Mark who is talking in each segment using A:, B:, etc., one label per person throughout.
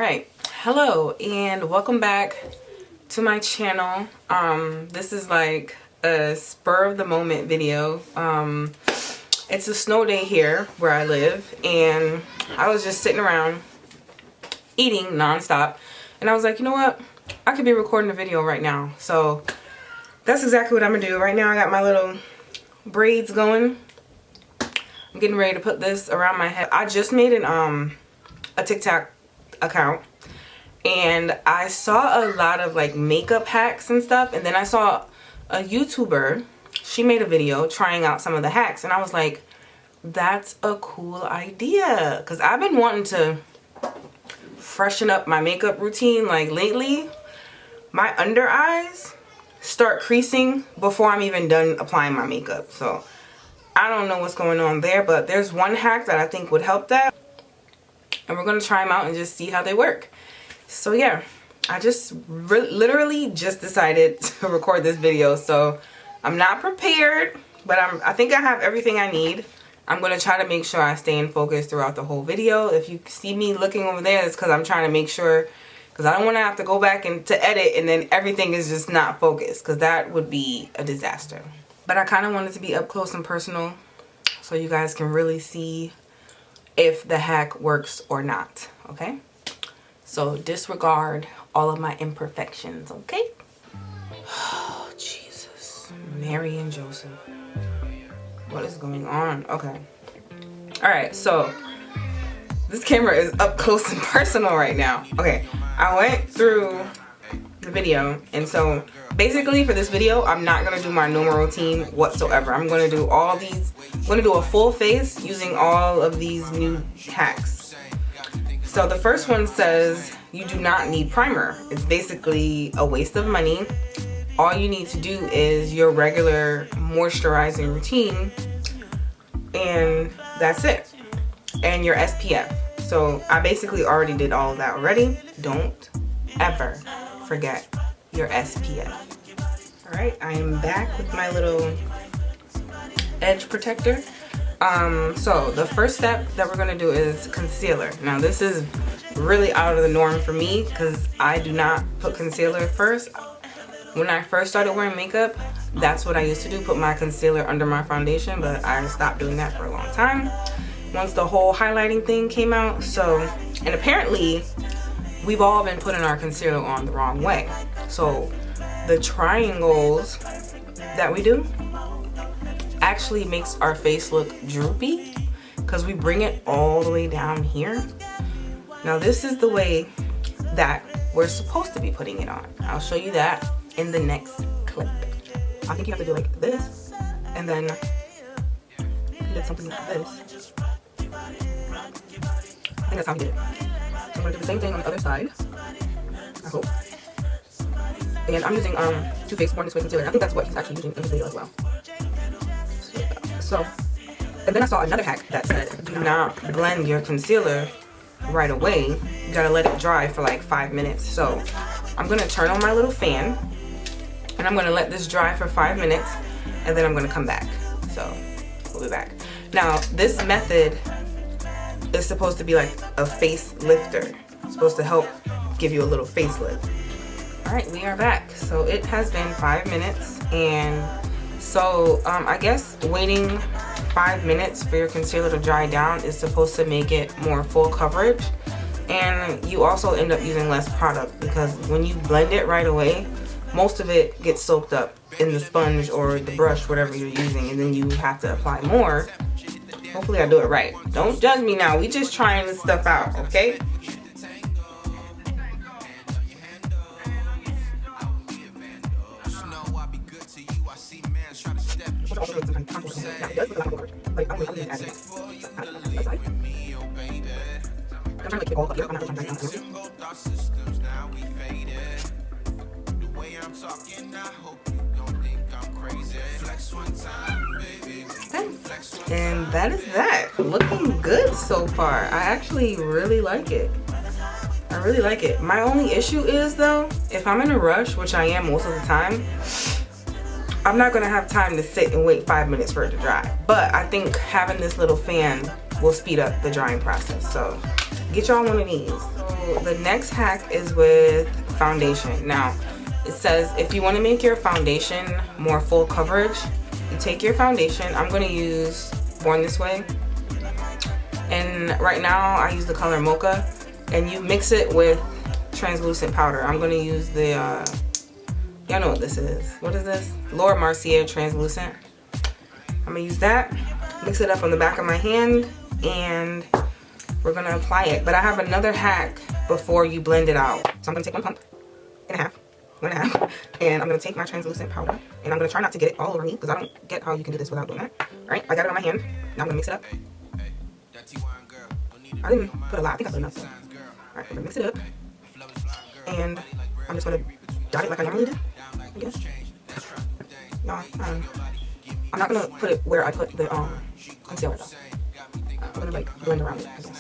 A: Alright, hello and welcome back to my channel. This is like a spur of the moment video. It's a snow day here where I live, and I was just sitting around eating nonstop, and I was like, you know what, I could be recording a video right now. So that's exactly what I'm gonna do. Right now I got my little braids going. I'm getting ready to put this around my head. I just made a TikTok account, and I saw a lot of like makeup hacks and stuff, and then I saw a YouTuber, she made a video trying out some of the hacks, and I was like, that's a cool idea, because I've been wanting to freshen up my makeup routine. Like lately my under eyes start creasing before I'm even done applying my makeup, so I don't know what's going on there, but there's one hack that I think would help that, and we're gonna try them out and just see how they work. So yeah, I just literally just decided to record this video, so I'm not prepared, but I think I have everything I need. I'm gonna try to make sure I stay in focus throughout the whole video. If you see me looking over there, it's because I'm trying to make sure, because I don't want to have to go back and to edit and then everything is just not focused, because that would be a disaster. But I kind of want it to be up close and personal so you guys can really see if the hack works or not, okay? So disregard all of my imperfections, okay? Oh, Jesus. Mary and Joseph. What is going on? Okay. Alright, so this camera is up close and personal right now. Okay, I went through the video, and so basically for this video I'm not gonna do my normal routine whatsoever. I'm gonna do all these, I'm gonna do a full face using all of these new hacks. So the first one says you do not need primer. It's basically a waste of money. All you need to do is your regular moisturizing routine, and that's it, and your SPF. So I basically already did all of that already. Don't ever forget your SPF. Alright, I am back with my little edge protector. So the first step that we're gonna do is concealer. Now this is really out of the norm for me because I do not put concealer first. When I first started wearing makeup, that's what I used to do, put my concealer under my foundation, but I stopped doing that for a long time once the whole highlighting thing came out. So, and apparently we've all been putting our concealer on the wrong way. So the triangles that we do actually makes our face look droopy because we bring it all the way down here. Now this is the way that we're supposed to be putting it on. I'll show you that in the next clip. I think you have to do like this, and then you did something like this. I think that's how he did it. So I'm gonna do the same thing on the other side, I hope. And I'm using Too Faced Born This Way concealer. I think that's what he's actually using in the video as well. So, and then I saw another hack that said do not blend your concealer right away. You gotta let it dry for like 5 minutes. So I'm gonna turn on my little fan, and I'm gonna let this dry for 5 minutes, and then I'm gonna come back. So we'll be back. Now this method is supposed to be like a face lifter. It's supposed to help give you a little facelift. Alright, we are back. So it has been 5 minutes, and so I guess waiting 5 minutes for your concealer to dry down is supposed to make it more full coverage, and you also end up using less product because when you blend it right away, most of it gets soaked up in the sponge or the brush, whatever you're using, and then you have to apply more. Hopefully I do it right. Don't judge me now. We just trying this stuff out, okay? And that is that. Looking good so far. I actually really like it. I really like it. My only issue is though, if I'm in a rush, which I am most of the time, I'm not gonna have time to sit and wait 5 minutes for it to dry. But I think having this little fan will speed up the drying process. So get y'all one of these. So the next hack is with foundation. Now it says if you want to make your foundation more full coverage, you take your foundation. I'm going to use Born This Way, and right now I use the color Mocha, and you mix it with translucent powder. I'm going to use the y'all know what this is. What is this? Laura Mercier translucent. I'm going to use that, mix it up on the back of my hand, and we're going to apply it. But I have another hack before you blend it out. So I'm going to take one and a half, and I'm going to take my translucent powder, and I'm going to try not to get it all over me, because I don't get how you can do this without doing that. Alright, I got it on my hand. Now I'm going to mix it up. I didn't put a lot. I think I put enough. So. Alright, we're going to mix it up, and I'm just going to dot it like I normally do, I guess. No, I'm not going to put it where I put the concealer, though. I'm going to like blend around it, I guess.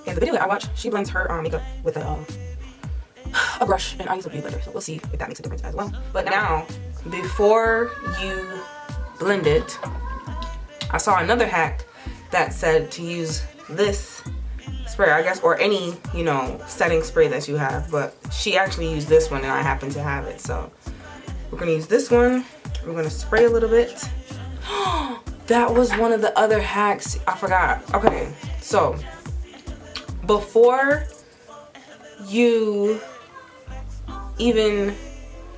A: And the video that I watch, she blends her makeup with a brush, and I use a beauty blender, so we'll see if that makes a difference as well. But now, before you blend it, I saw another hack that said to use this spray, I guess, or any, you know, setting spray that you have, but she actually used this one and I happen to have it. So we're gonna use this one. We're gonna spray a little bit. That was one of the other hacks I forgot. Okay, so before you even,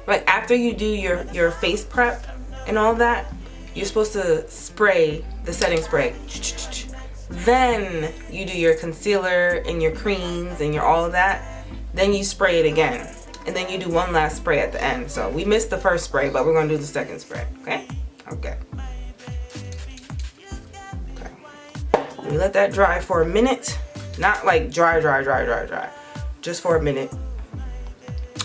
A: like, after you do your face prep and all that, you're supposed to spray the setting spray. Then you do your concealer and your creams and your all of that. Then you spray it again. And then you do one last spray at the end. So we missed the first spray, but we're gonna do the second spray, okay? Okay. Okay. We let that dry for a minute. Not like dry. Just for a minute.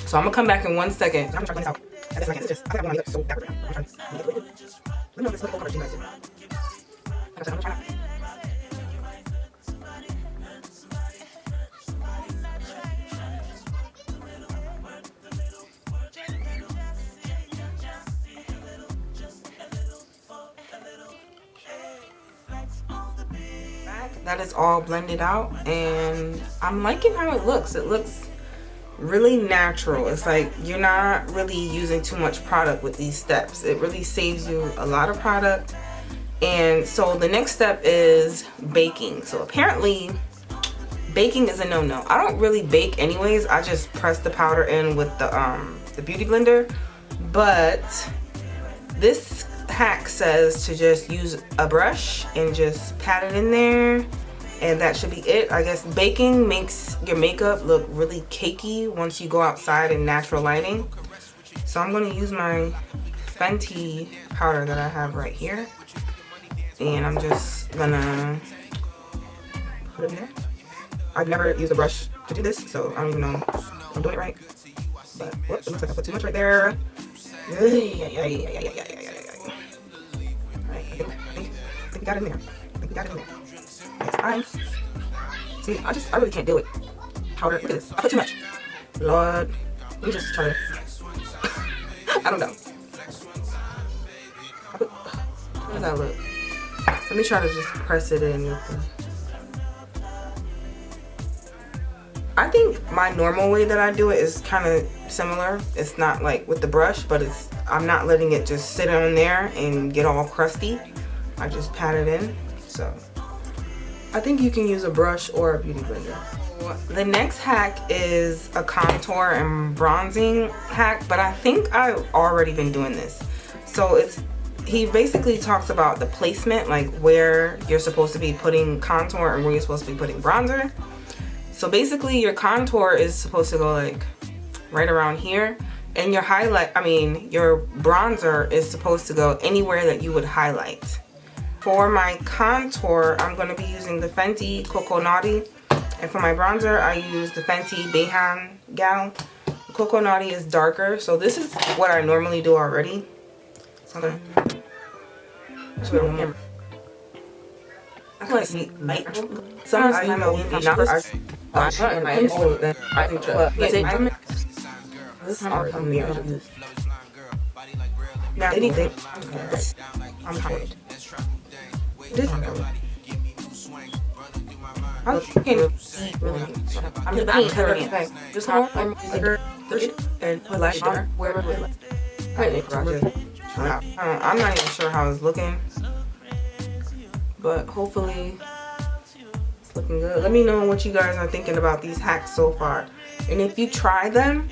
A: So I'm gonna come back in 1 second. I'm gonna try to blend this out as best as I can. It's just, I feel like my makeup so backward now. I'm trying to make it. Let me know if this looks coverage you guys do. Like I said, I'm gonna try not. That is all blended out, and I'm liking how it looks. It looks really natural. It's like you're not really using too much product with these steps. It really saves you a lot of product. And so the next step is baking. So apparently baking is a no-no. I don't really bake anyways. I just press the powder in with the beauty blender. But this hack says to just use a brush and just pat it in there, and that should be it. I guess baking makes your makeup look really cakey once you go outside in natural lighting. So I'm going to use my Fenty powder that I have right here, and I'm just gonna put it in there. I've never used a brush to do this, so I don't even know if I'm doing it right. But whoops, it looks like I put too much right there. I think we got it in there. I think we got it in there. Next time. See, I really can't do it. Powder, look at this. I put too much. Lord, let me just try to. I don't know. How does that look? Let me try to just press it in with the. I think my normal way that I do it is kind of similar. It's not like with the brush, but I'm not letting it just sit on there and get all crusty. I just pat it in. So I think you can use a brush or a beauty blender. The next hack is a contour and bronzing hack, but I think I've already been doing this. So he basically talks about the placement, like where you're supposed to be putting contour and where you're supposed to be putting bronzer. So basically your contour is supposed to go like right around here, and your your bronzer is supposed to go anywhere that you would highlight. For my contour, I'm going to be using the Fenty Coco Naughty, and for my bronzer, I use the Fenty Behan Gal. Coco Naughty is darker, so this is what I normally do already. So I'm going to I feel like light. Sometimes I know not now anything I'm tired. This How can you see really? I'm just covering it. Okay. Just more and put light on where I'm not even sure how it's looking, but hopefully it's looking good. Let me know what you guys are thinking about these hacks so far, and if you try them,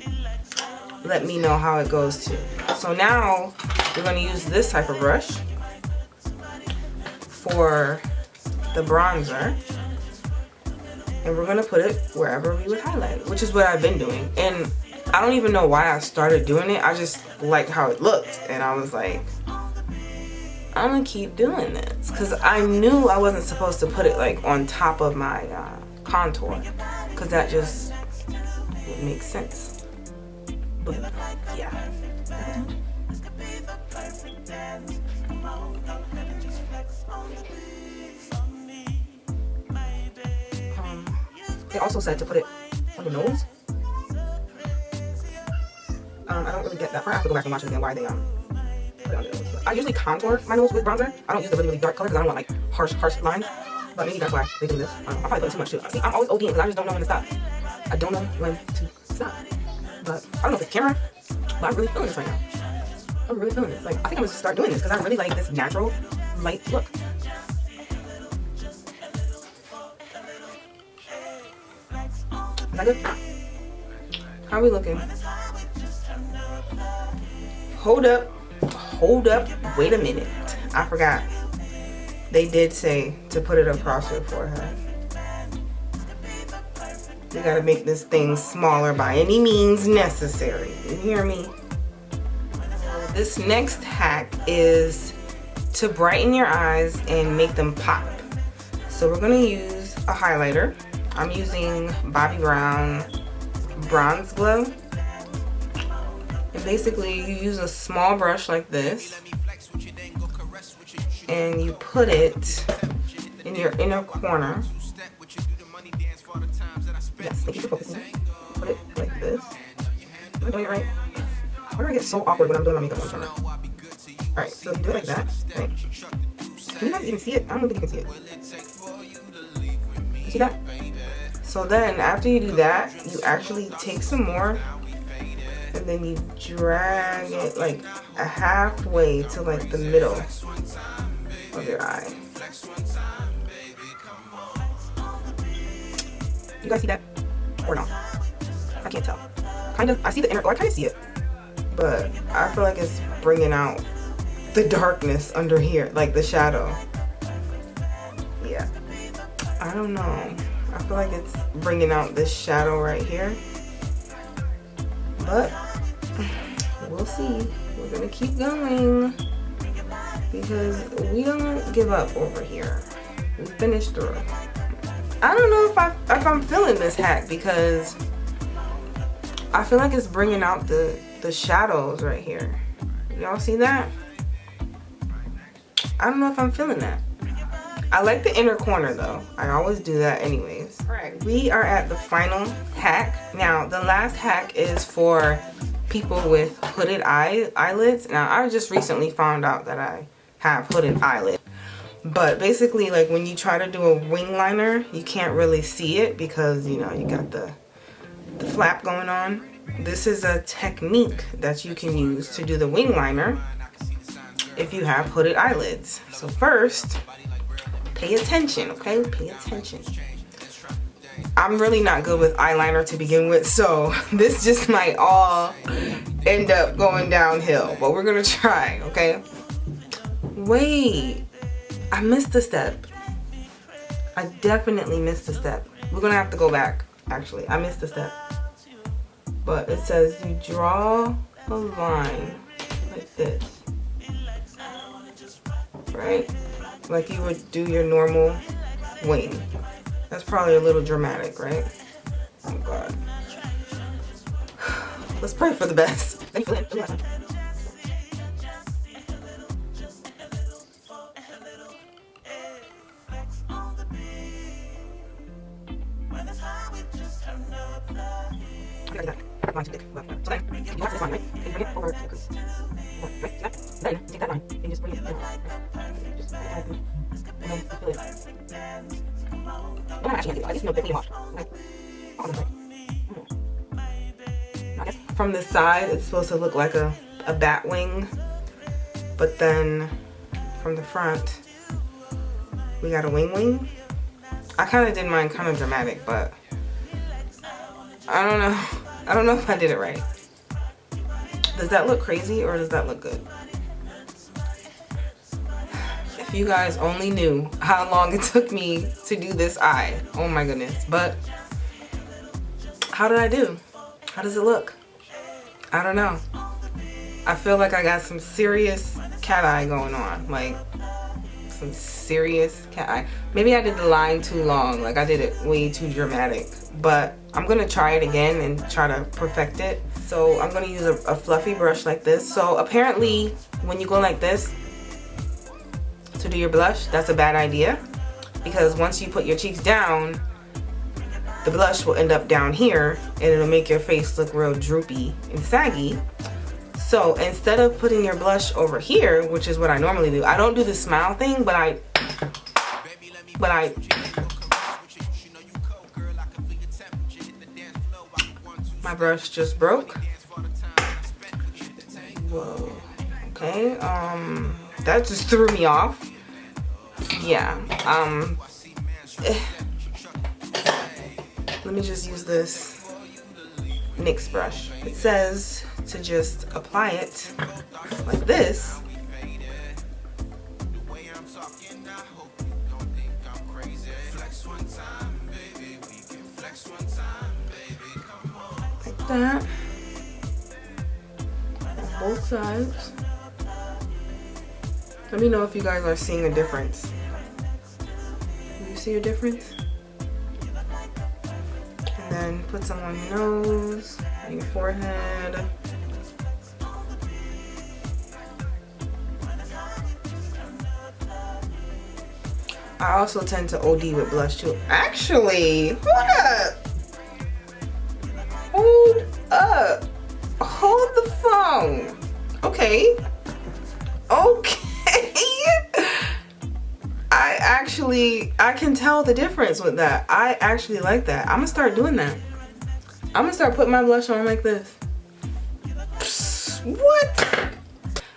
A: let me know how it goes too. So now we're going to use this type of brush for the bronzer, and we're going to put it wherever we would highlight, which is what I've been doing. And I don't even know why I started doing it. I just liked how it looked, and I was like, I'm gonna keep doing this, because I knew I wasn't supposed to put it like on top of my contour, because that just would make sense. But yeah. They also said to put it on the nose. I don't really get that part. I have to go back and watch it again why they put it on the nose. But I usually contour my nose with bronzer. I don't use the really, really dark color because I don't want like harsh lines. But maybe that's why they do this. I'm probably putting too much too. See, I'm always ODing because I just don't know when to stop. I don't know when to stop. But I don't know if it's camera, but I'm really feeling this right now. I'm really feeling this. Like, I think I'm gonna start doing this because I really like this natural light look. Is that good? How are we looking? Hold up, wait a minute. I forgot. They did say to put it across your forehead. You gotta make this thing smaller by any means necessary. You hear me? This next hack is to brighten your eyes and make them pop. So we're gonna use a highlighter. I'm using Bobbi Brown Bronze Glow. And basically you use a small brush like this and you put it in your inner corner. Yes, thank you for focusing. Put it like this. Am I doing it right? Why do I get so awkward when I'm doing my makeup on camera? Alright, so you do it like that. Right? Can you guys even see it? I don't think you can see it. You see that? So then after you do that, you actually take some more and then you drag it like a halfway to like the middle of your eye. You guys see that? Or no? I can't tell. Kind of, I see the inner, I kind of see it. But I feel like it's bringing out the darkness under here, like the shadow. Yeah. I don't know. I feel like it's bringing out this shadow right here. But we'll see. We're gonna keep going because we don't give up over here. We finished through. I don't know if I'm feeling this hack because I feel like it's bringing out the shadows right here. Y'all see that? I don't know if I'm feeling that. I like the inner corner though. I always do that anyways. Alright, we are at the final hack. Now, the last hack is for people with hooded eyelids. Now, I just recently found out that I have hooded eyelids. But basically, like when you try to do a wing liner, you can't really see it because, you know, you got the flap going on. This is a technique that you can use to do the wing liner if you have hooded eyelids. So first, pay attention, okay? Pay attention. I'm really not good with eyeliner to begin with, so this just might all end up going downhill, but we're gonna try, okay? Wait, I missed a step. I definitely missed a step. We're gonna have to go back, actually. I missed a step. But it says you draw a line like this, right? Like you would do your normal wing. That's probably a little dramatic, right? Oh God. Let's pray for the best. Thank you. Line too thick. So then, you have this line, right? And you bring it over to the crease. Right? See that? Then, you take that line and you just bring it in. Just add it. And then you fill it. I'm actually I just know pretty much. From the side, it's supposed to look like a bat wing, but then from the front, we got a wing. I kind of did mine kind of dramatic, but I don't know. I don't know if I did it right. Does that look crazy or does that look good? If you guys only knew how long it took me to do this eye. Oh my goodness. But how did I do? How does it look? I don't know. I feel like I got some serious cat eye going on. Like some serious cat eye. Maybe I did the line too long. Like I did it way too dramatic. But I'm going to try it again and try to perfect it. So I'm going to use a fluffy brush like this. So apparently when you go like this to do your blush, that's a bad idea. Because once you put your cheeks down, the blush will end up down here and it'll make your face look real droopy and saggy. So instead of putting your blush over here, which is what I normally do, I don't do the smile thing, but I my brush just broke. Whoa. Okay, that just threw me off. Yeah, let me just use this NYX brush. It says to just apply it like this. Like that. On both sides. Let me know if you guys are seeing a difference. Do you see a difference? And then put some on your nose, and your forehead. I also tend to OD with blush too. Actually, hold up. Hold up. Hold the phone. Okay. Okay. I can tell the difference with that. I actually like that. I'm gonna start doing that. I'm gonna start putting my blush on like this. What?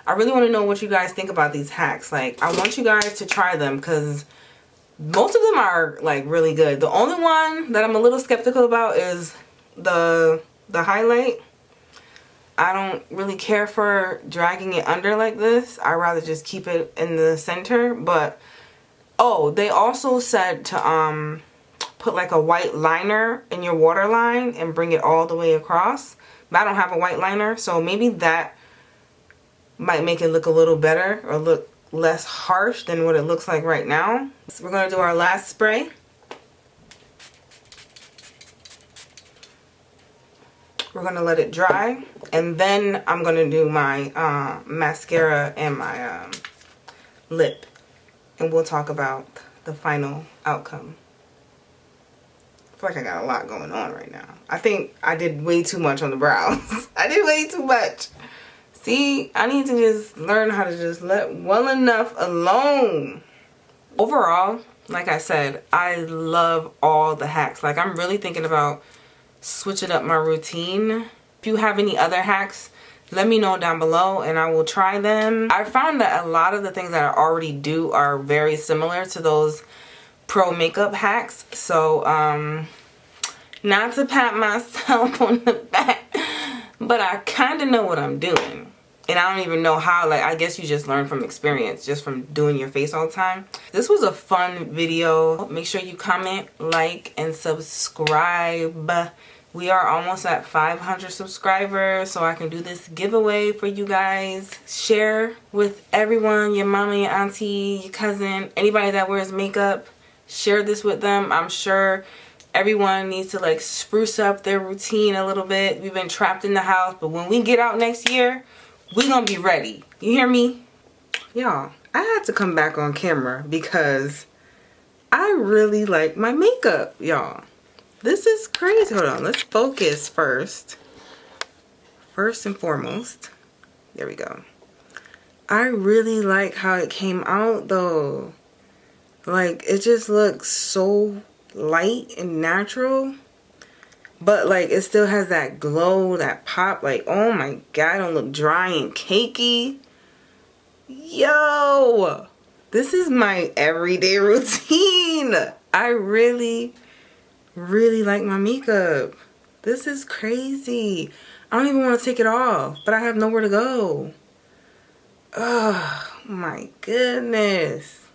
A: I really want to know what you guys think about these hacks. Like, I want you guys to try them because most of them are like really good. The only one that I'm a little skeptical about is the highlight. I don't really care for dragging it under like this. I'd rather just keep it in the center. But oh, they also said to put like a white liner in your waterline and bring it all the way across. But I don't have a white liner, so maybe that might make it look a little better or look less harsh than what it looks like right now. So we're gonna do our last spray. We're gonna let it dry, and then I'm gonna do my mascara and my lip, and we'll talk about the final outcome. I feel like I got a lot going on right now. I think I did way too much on the brows. I did way too much. See, I need to just learn how to just let well enough alone. Overall, like I said, I love all the hacks. Like, I'm really thinking about switching up my routine. If you have any other hacks, let me know down below and I will try them. I found that a lot of the things that I already do are very similar to those pro makeup hacks. So, not to pat myself on the back, but I kind of know what I'm doing. And I don't even know how. Like, I guess you just learn from experience, just from doing your face all the time. This was a fun video. Make sure you comment, like, and subscribe. We are almost at 500 subscribers, so I can do this giveaway for you guys. Share with everyone, your mama, your auntie, your cousin, anybody that wears makeup. Share this with them. I'm sure everyone needs to like spruce up their routine a little bit. We've been trapped in the house, but when we get out next year, we're gonna be ready. You hear me? Y'all, I had to come back on camera because I really like my makeup, y'all. This is crazy. Hold on, let's focus first. First and foremost, there we go. I really like how it came out though. Like, it just looks so light and natural. But, like, it still has that glow, that pop. Like, oh my God, I don't look dry and cakey. Yo! This is my everyday routine. I really, really like my makeup. This is crazy. I don't even want to take it off, but I have nowhere to go. Oh my goodness.